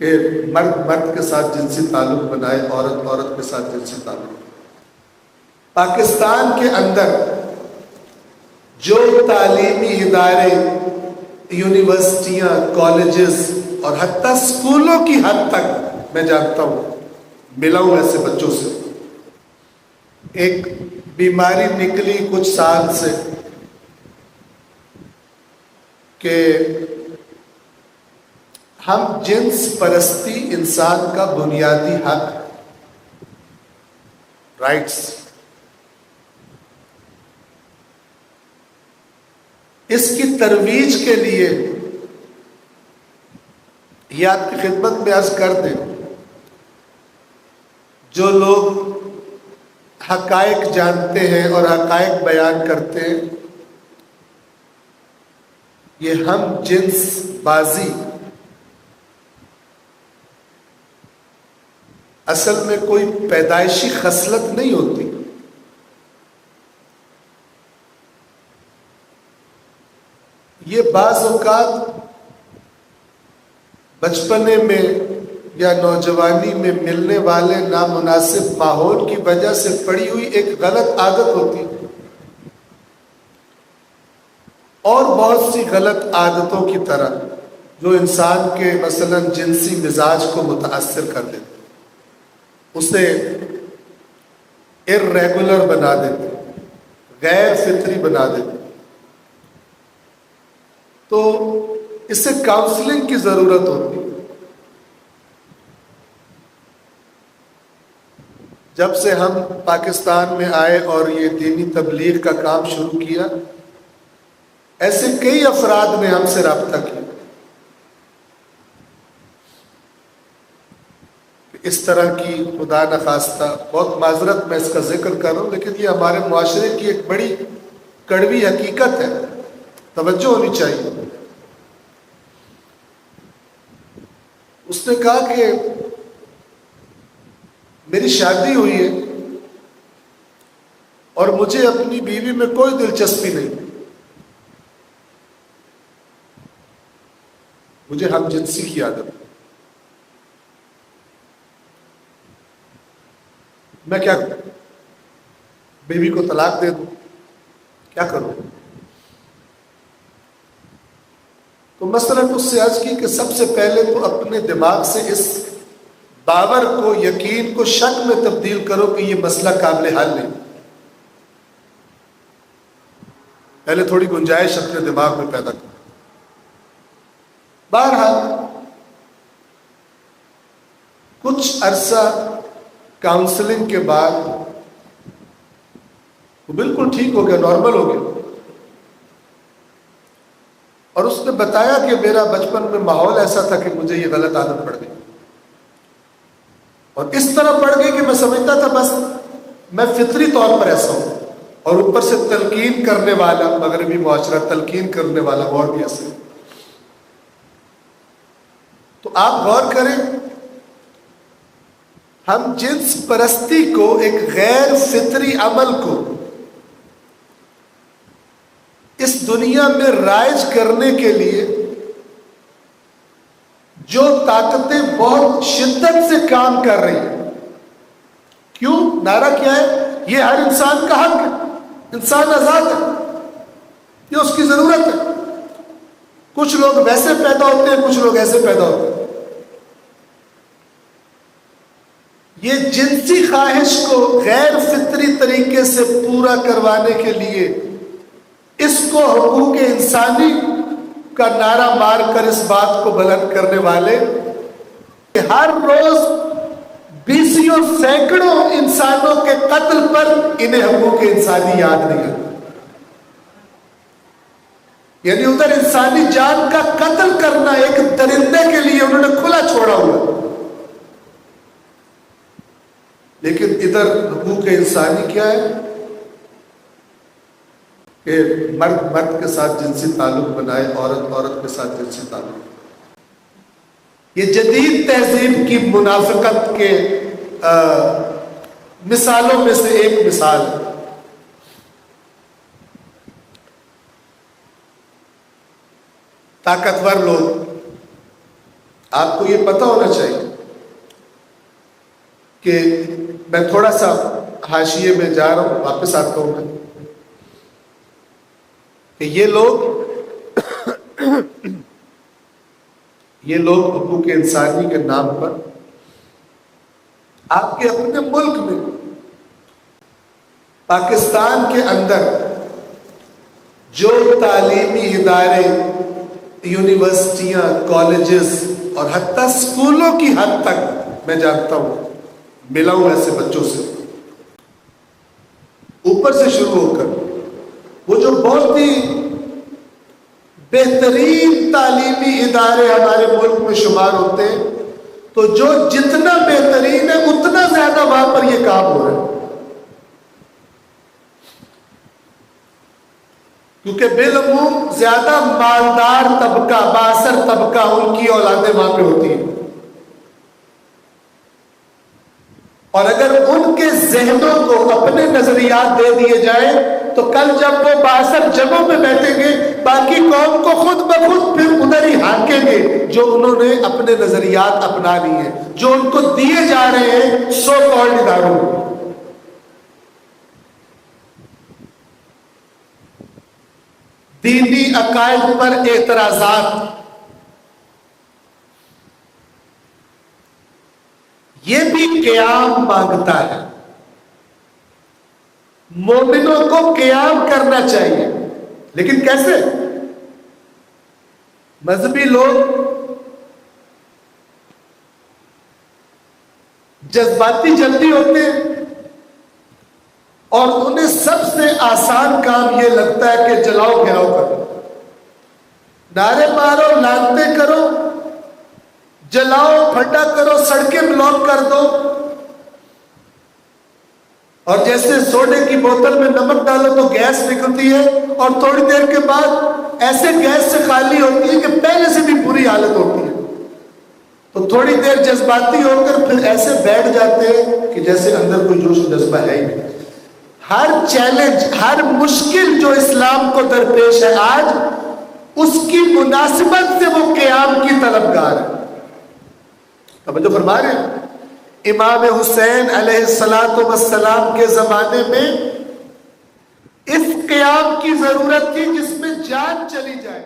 کہ مرد مرد کے ساتھ جنسی تعلق بنائے، عورت عورت کے ساتھ جنسی تعلق۔ پاکستان کے اندر جو تعلیمی ادارے، یونیورسٹیاں، کالجز اور حتیٰ اسکولوں کی حد تک میں جانتا ہوں، ملا ہوں ایسے بچوں سے، ایک بیماری نکلی کچھ سال سے کہ ہم جنس پرستی انسان کا بنیادی حق، رائٹس، اس کی ترویج کے لیے یہ آپ کی خدمت میں عرض کر دیں، جو لوگ حقائق جانتے ہیں اور حقائق بیان کرتے ہیں، یہ ہم جنس بازی اصل میں کوئی پیدائشی خصلت نہیں ہوتی۔ یہ بعض اوقات بچپنے میں یا نوجوانی میں ملنے والے نامناسب ماحول کی وجہ سے پڑی ہوئی ایک غلط عادت ہوتی ہے، اور بہت سی غلط عادتوں کی طرح جو انسان کے مثلاً جنسی مزاج کو متاثر کر دیتے، اسے irregular بنا دیتے، غیر فطری بنا دیتے۔ تو اس سے کاؤنسلنگ کی ضرورت ہوتی ہے۔ جب سے ہم پاکستان میں آئے اور یہ دینی تبلیغ کا کام شروع کیا، ایسے کئی افراد نے ہم سے رابطہ کیا کہ اس طرح کی، خدا نخواستہ، بہت معذرت میں اس کا ذکر کر رہا ہوں، لیکن یہ ہمارے معاشرے کی ایک بڑی کڑوی حقیقت ہے، توجہ ہونی چاہیے۔ اس نے کہا کہ میری شادی ہوئی ہے اور مجھے اپنی بیوی میں کوئی دلچسپی نہیں، مجھے ہم جنسی کی عادت ہے، میں کیا کروں؟ بیوی کو طلاق دے دوں؟ کیا کروں؟ تو مثلاً اس سے عرض کی کہ سب سے پہلے تو اپنے دماغ سے اس باور کو، یقین کو شک میں تبدیل کرو کہ یہ مسئلہ قابل حل نہیں۔ پہلے تھوڑی گنجائش اپنے دماغ میں پیدا کرو۔ بہرحال کچھ عرصہ کاؤنسلنگ کے بعد وہ بالکل ٹھیک ہو گیا، نارمل ہو گیا، اور اس نے بتایا کہ میرا بچپن میں ماحول ایسا تھا کہ مجھے یہ غلط عادت پڑ گئی، اور اس طرح پڑ گئی کہ میں سمجھتا تھا بس میں فطری طور پر ایسا ہوں، اور اوپر سے تلقین کرنے والا، مغربی معاشرہ تلقین کرنے والا اور بھی ایسے۔ تو آپ غور کریں، ہم جنس پرستی کو، ایک غیر فطری عمل کو اس دنیا میں رائج کرنے کے لیے جو طاقتیں بہت شدت سے کام کر رہی ہیں، کیوں؟ نعرہ کیا ہے؟ یہ ہر انسان کا حق ہے، انسان آزاد ہے، یہ اس کی ضرورت ہے۔ کچھ لوگ ویسے پیدا ہوتے ہیں، کچھ لوگ ایسے پیدا ہوتے ہیں۔ یہ جنسی خواہش کو غیر فطری طریقے سے پورا کروانے کے لیے اس کو حقوق انسانی کا نعرہ مار کر اس بات کو بلند کرنے والے کہ ہر روز بیسیوں سینکڑوں انسانوں کے قتل پر انہیں حقوق انسانی یاد نہیں ہے، یعنی ادھر انسانی جان کا قتل کرنا ایک درندے کے لیے انہوں نے کھلا چھوڑا ہوا، لیکن ادھر حقوق انسانی کیا ہے کہ مرد مرد کے ساتھ جنسی تعلق بنائے، عورت عورت کے ساتھ جنسی تعلق۔ یہ جدید تہذیب کی منافقت کے مثالوں میں سے ایک مثال ہے۔ طاقتور لوگ آپ کو یہ پتہ ہونا چاہیے کہ میں تھوڑا سا حاشیے میں جا رہا ہوں، واپس آتا ہوں میں، کہ یہ لوگ حقوق انسانی کے نام پر آپ کے اپنے ملک میں، پاکستان کے اندر جو تعلیمی ادارے، یونیورسٹیاں، کالجز اور حتیٰ اسکولوں کی حد تک میں جانتا ہوں، ملا ہوں ایسے بچوں سے، اوپر سے شروع ہو کر وہ جو بہت ہی بہترین تعلیمی ادارے ہمارے ملک میں شمار ہوتے ہیں، تو جو جتنا بہترین ہے اتنا زیادہ وہاں پر یہ کام ہو رہا ہے، کیونکہ بالعموم زیادہ مالدار طبقہ، بااثر طبقہ، ان کی اولادیں وہاں پہ ہوتی ہیں، اور اگر ان کے ذہنوں کو اپنے نظریات دے دیے جائیں تو کل جب وہ بااثر جگہوں پہ بیٹھیں گے، باقی قوم کو خود بخود پھر ادھر ہی ہانکیں گے جو انہوں نے اپنے نظریات اپنا لی ہیں، جو ان کو دیے جا رہے ہیں سو کالڈ اداروں۔ دینی عقائد پر اعتراضات، یہ بھی قیام مانگتا ہے، مومنوں کو قیام کرنا چاہیے، لیکن کیسے؟ مذہبی لوگ جذباتی جلدی ہوتے ہیں اور انہیں سب سے آسان کام یہ لگتا ہے کہ جلاؤ گھیراؤ کرو، نعرے مارو، لانتے کرو، جلاؤ، پھٹا کرو، سڑکیں بلاک کر دو، اور جیسے سوڈے کی بوتل میں نمک ڈالو تو گیس نکلتی ہے اور تھوڑی دیر کے بعد ایسے گیس سے خالی ہوتی ہے کہ پہلے سے بھی بری حالت ہوتی ہے، تو تھوڑی دیر جذباتی ہو کر پھر ایسے بیٹھ جاتے ہیں کہ جیسے اندر کوئی جوش و جذبہ ہے ہی نہیں۔ ہر چیلنج، ہر مشکل جو اسلام کو درپیش ہے آج، اس کی مناسبت سے وہ قیام کی طلبگار ہے۔ اب جو فرما رہے ہیں امام حسین علیہ السلام کے زمانے میں اس قیام کی ضرورت تھی جس میں جان چلی جائے۔